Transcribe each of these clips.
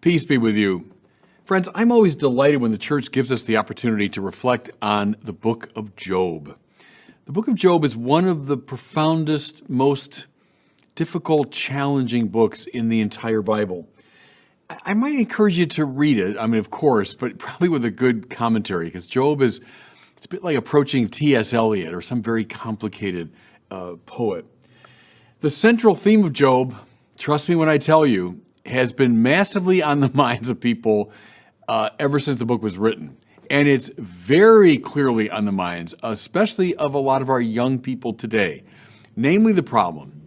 Peace be with you. Friends, I'm always delighted when the church gives us the opportunity to reflect on the book of Job. The book of Job is one of the profoundest, most difficult, challenging books in the entire Bible. I might encourage you to read it, of course, but probably with a good commentary, because Job it's a bit like approaching T.S. Eliot or some very complicated poet. The central theme of Job, trust me when I tell you, has been massively on the minds of people ever since the book was written. And it's very clearly on the minds, especially of a lot of our young people today. Namely, the problem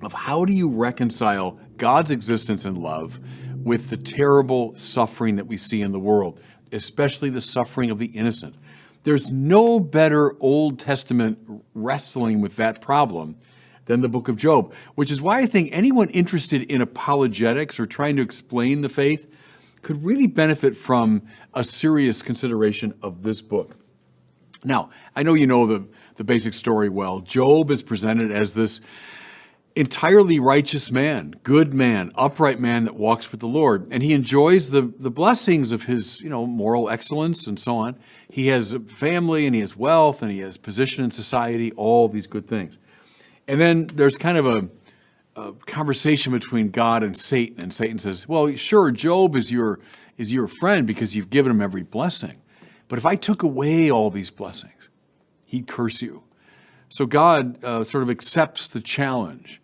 of how do you reconcile God's existence and love with the terrible suffering that we see in the world, especially the suffering of the innocent. There's no better Old Testament wrestling with that problem than the book of Job, which is why I think anyone interested in apologetics or trying to explain the faith could really benefit from a serious consideration of this book. Now, I know you know the basic story well. Job is presented as this entirely righteous man, good man, upright man that walks with the Lord, and he enjoys the blessings of his, moral excellence and so on. He has a family and he has wealth and he has position in society, all these good things. And then there's kind of a conversation between God and Satan says, well, sure, Job is your friend because you've given him every blessing. But if I took away all these blessings, he'd curse you. So God sort of accepts the challenge,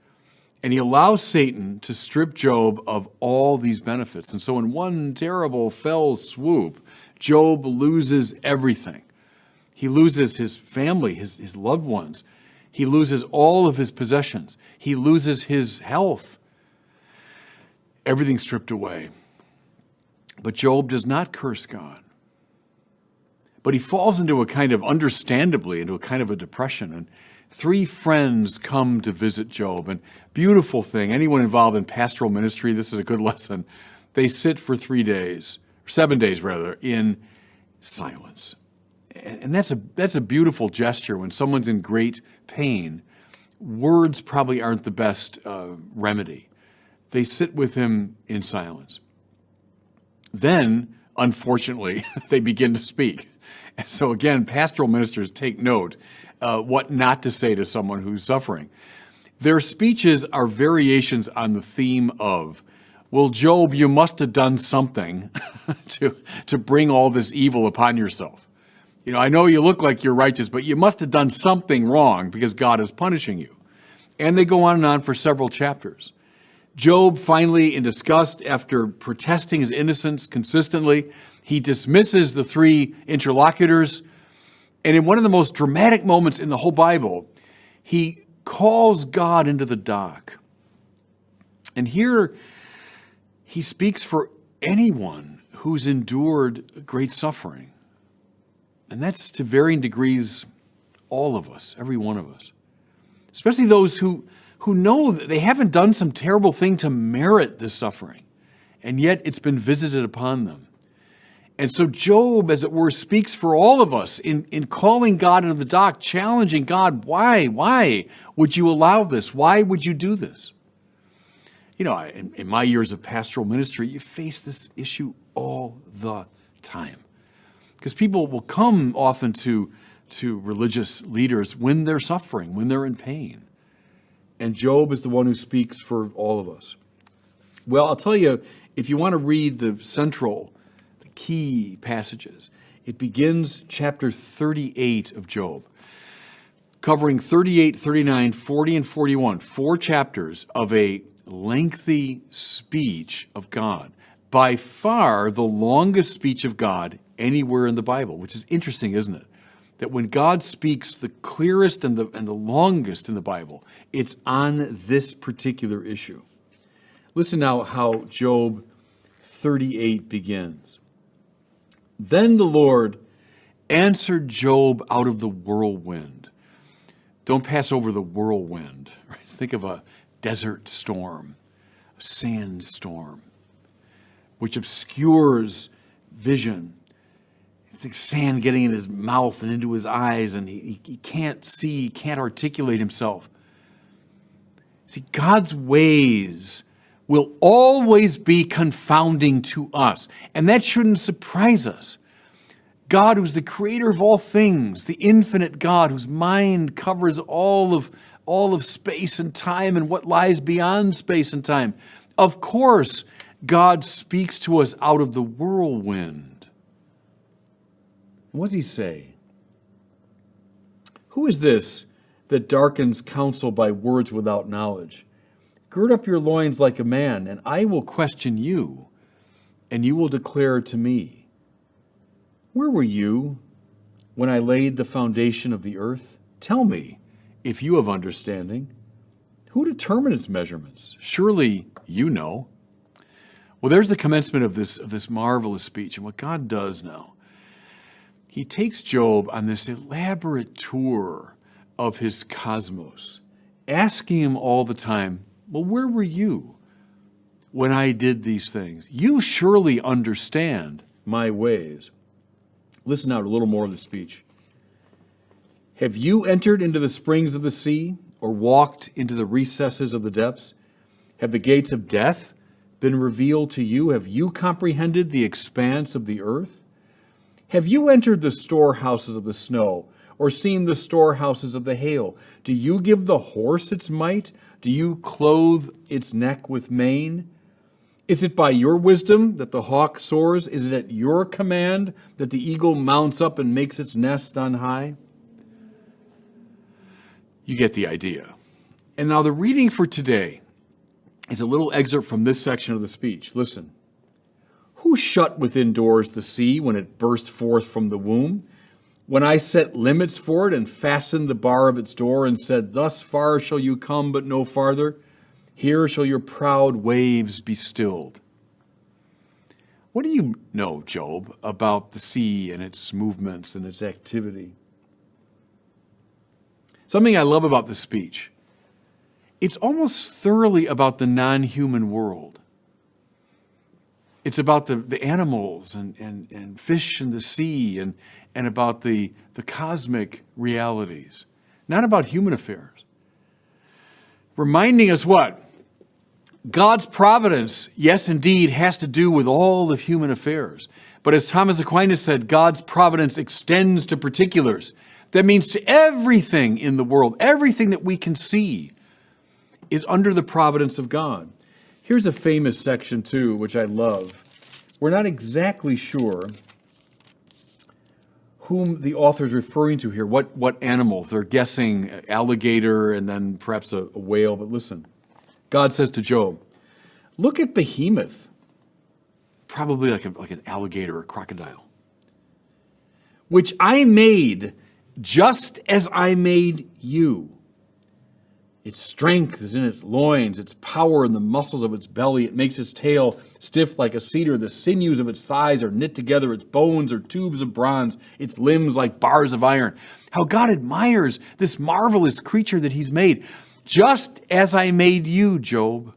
and he allows Satan to strip Job of all these benefits. And so in one terrible fell swoop, Job loses everything. He loses his family, his loved ones. He loses all of his possessions. He loses his health. Everything's stripped away. But Job does not curse God. But he falls into understandably into a kind of a depression. And 3 friends come to visit Job. And beautiful thing, anyone involved in pastoral ministry, this is a good lesson. They sit for 3 days, 7 days rather, in silence. And that's a beautiful gesture when someone's in great pain. Words probably aren't the best remedy. They sit with him in silence. Then, unfortunately, they begin to speak. And so again, pastoral ministers take note what not to say to someone who's suffering. Their speeches are variations on the theme of, well, Job, you must have done something to bring all this evil upon yourself. I know you look like you're righteous, but you must have done something wrong because God is punishing you. And they go on and on for several chapters. Job finally, in disgust, after protesting his innocence consistently, he dismisses the 3 interlocutors. And in one of the most dramatic moments in the whole Bible, he calls God into the dock. And here he speaks for anyone who's endured great suffering. And that's to varying degrees all of us, every one of us. Especially those who know that they haven't done some terrible thing to merit this suffering, and yet it's been visited upon them. And so Job, as it were, speaks for all of us in calling God into the dock, challenging God, why would you allow this? Why would you do this? In my years of pastoral ministry, you face this issue all the time. Because people will come often to religious leaders when they're suffering, when they're in pain. And Job is the one who speaks for all of us. Well, I'll tell you, if you want to read the key passages, it begins chapter 38 of Job, covering 38, 39, 40, and 41, 4 chapters of a lengthy speech of God. By far the longest speech of God anywhere in the Bible, which is interesting, isn't it? That when God speaks the clearest and the longest in the Bible, it's on this particular issue. Listen now how Job 38 begins. Then the Lord answered Job out of the whirlwind. Don't pass over the whirlwind. Right? Think of a desert storm, a sandstorm, which obscures vision. The sand getting in his mouth and into his eyes, and he can't see, he can't articulate himself. See, God's ways will always be confounding to us. And that shouldn't surprise us. God, who's the creator of all things, the infinite God, whose mind covers all of space and time and what lies beyond space and time. Of course, God speaks to us out of the whirlwind. What does he say? Who is this that darkens counsel by words without knowledge? Gird up your loins like a man, and I will question you, and you will declare to me. Where were you when I laid the foundation of the earth? Tell me, if you have understanding. Who determined its measurements? Surely you know. Well, there's the commencement of this marvelous speech. And what God does now, he takes Job on this elaborate tour of his cosmos, asking him all the time, well, where were you when I did these things? You surely understand my ways. Listen now to a little more of the speech. Have you entered into the springs of the sea, or walked into the recesses of the depths? Have the gates of death been revealed to you? Have you comprehended the expanse of the earth? Have you entered the storehouses of the snow, or seen the storehouses of the hail? Do you give the horse its might? Do you clothe its neck with mane? Is it by your wisdom that the hawk soars? Is it at your command that the eagle mounts up and makes its nest on high? You get the idea. And now the reading for today is a little excerpt from this section of the speech. Listen. Who shut within doors the sea when it burst forth from the womb? When I set limits for it and fastened the bar of its door and said, thus far shall you come, but no farther. Here shall your proud waves be stilled. What do you know, Job, about the sea and its movements and its activity? Something I love about this speech, it's almost thoroughly about the non-human world. It's about the animals and fish in the sea and about the cosmic realities, not about human affairs. Reminding us what? God's providence, yes, indeed, has to do with all of human affairs. But as Thomas Aquinas said, God's providence extends to particulars. That means to everything in the world, everything that we can see is under the providence of God. Here's a famous section, too, which I love. We're not exactly sure whom the author is referring to here, what animals. They're guessing alligator and then perhaps a whale. But listen, God says to Job, look at Behemoth, probably like an alligator or crocodile, which I made just as I made you. Its strength is in its loins, its power in the muscles of its belly. It makes its tail stiff like a cedar. The sinews of its thighs are knit together. Its bones are tubes of bronze. Its limbs like bars of iron. How God admires this marvelous creature that he's made. Just as I made you, Job.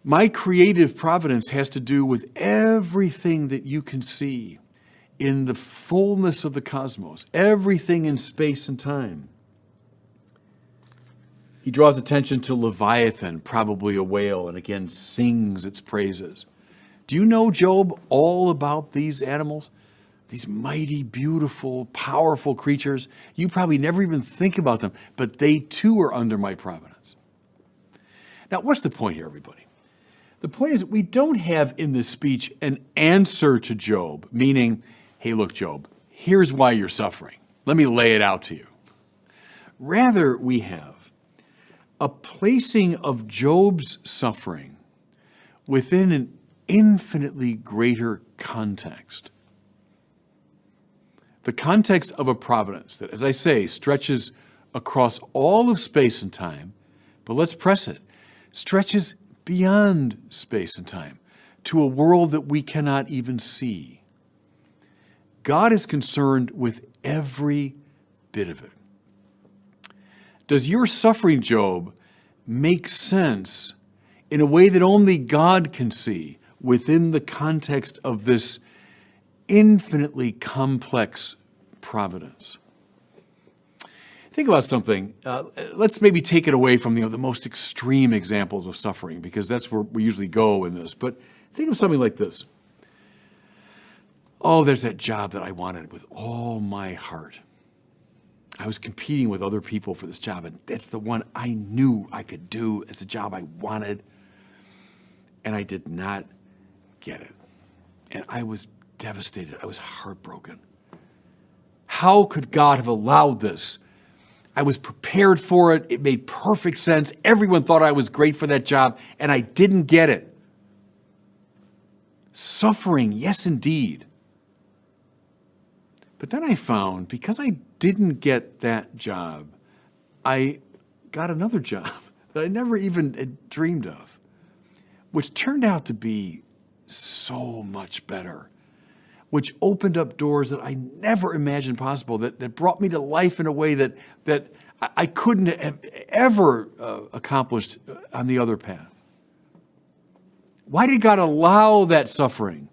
My creative providence has to do with everything that you can see in the fullness of the cosmos, everything in space and time. He draws attention to Leviathan, probably a whale, and again sings its praises. Do you know, Job, all about these animals? These mighty, beautiful, powerful creatures. You probably never even think about them, but they too are under my providence. Now, what's the point here, everybody? The point is that we don't have in this speech an answer to Job, meaning, hey, look, Job, here's why you're suffering. Let me lay it out to you. Rather, we have a placing of Job's suffering within an infinitely greater context. The context of a providence that, as I say, stretches across all of space and time, but let's press it, stretches beyond space and time to a world that we cannot even see. God is concerned with every bit of it. Does your suffering, Job, make sense in a way that only God can see within the context of this infinitely complex providence? Think about something. Let's maybe take it away from the most extreme examples of suffering, because that's where we usually go in this. But think of something like this. Oh, there's that job that I wanted with all my heart. I was competing with other people for this job, and that's the one I knew I could do. It's a job I wanted, and I did not get it. And I was devastated. I was heartbroken. How could God have allowed this? I was prepared for it. It made perfect sense. Everyone thought I was great for that job, and I didn't get it. Suffering, yes, indeed. But then I found, because I didn't get that job, I got another job that I never even had dreamed of, which turned out to be so much better, which opened up doors that I never imagined possible, that brought me to life in a way that I couldn't have ever accomplished on the other path. Why did God allow that suffering?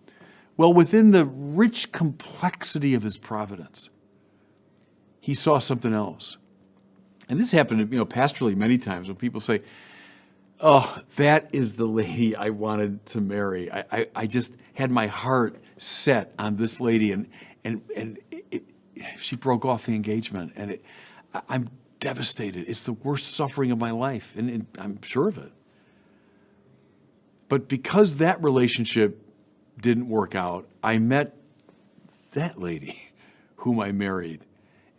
Well, within the rich complexity of his providence, he saw something else. And this happened, pastorally many times when people say, oh, that is the lady I wanted to marry. I just had my heart set on this lady, and she broke off the engagement, and I'm devastated. It's the worst suffering of my life, and I'm sure of it. But because that relationship didn't work out, I met that lady whom I married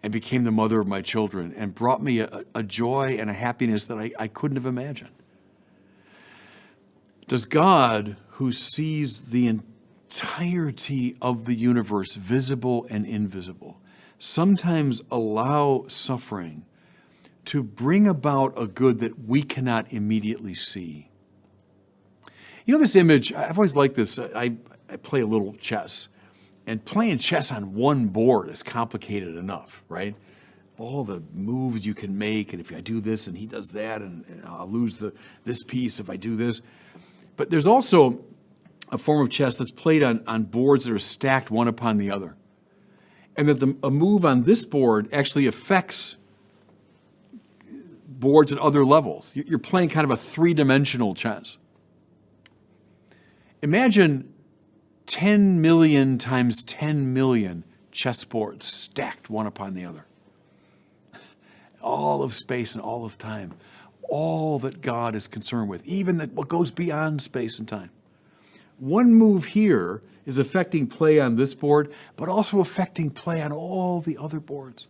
and became the mother of my children, and brought me a joy and a happiness that I couldn't have imagined. Does God, who sees the entirety of the universe, visible and invisible, sometimes allow suffering to bring about a good that we cannot immediately see? This image, I've always liked this. I play a little chess, and playing chess on one board is complicated enough, right? All the moves you can make, and if I do this and he does that, and I'll lose this piece if I do this. But there's also a form of chess that's played on boards that are stacked one upon the other, and that a move on this board actually affects boards at other levels. You're playing kind of a three-dimensional chess. Imagine 10 million times 10 million chessboards stacked one upon the other. All of space and all of time. All that God is concerned with, even what goes beyond space and time. One move here is affecting play on this board, but also affecting play on all the other boards.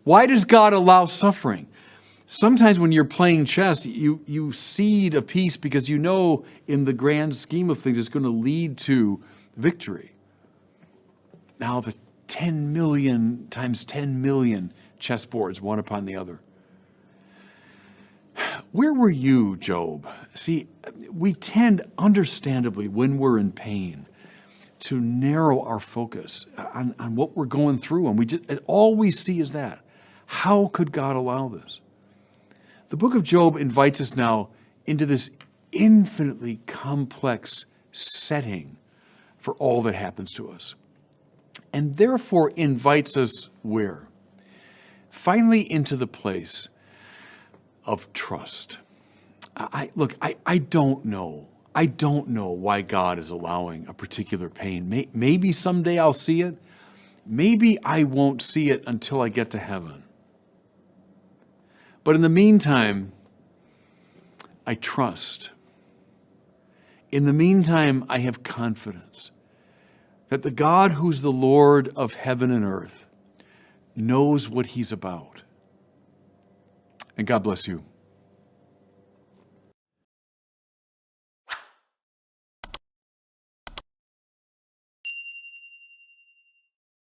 Why does God allow suffering? Sometimes when you're playing chess, you cede a piece because you know in the grand scheme of things it's going to lead to victory. Now the 10 million times 10 million chessboards, one upon the other. Where were you, Job? See, we tend, understandably, when we're in pain, to narrow our focus on what we're going through, and all we see is that. How could God allow this? The book of Job invites us now into this infinitely complex setting for all that happens to us. And therefore invites us where? Finally into the place of trust. I don't know. I don't know why God is allowing a particular pain. Maybe someday I'll see it. Maybe I won't see it until I get to heaven. But in the meantime, I trust. In the meantime, I have confidence that the God who's the Lord of heaven and earth knows what he's about. And God bless you.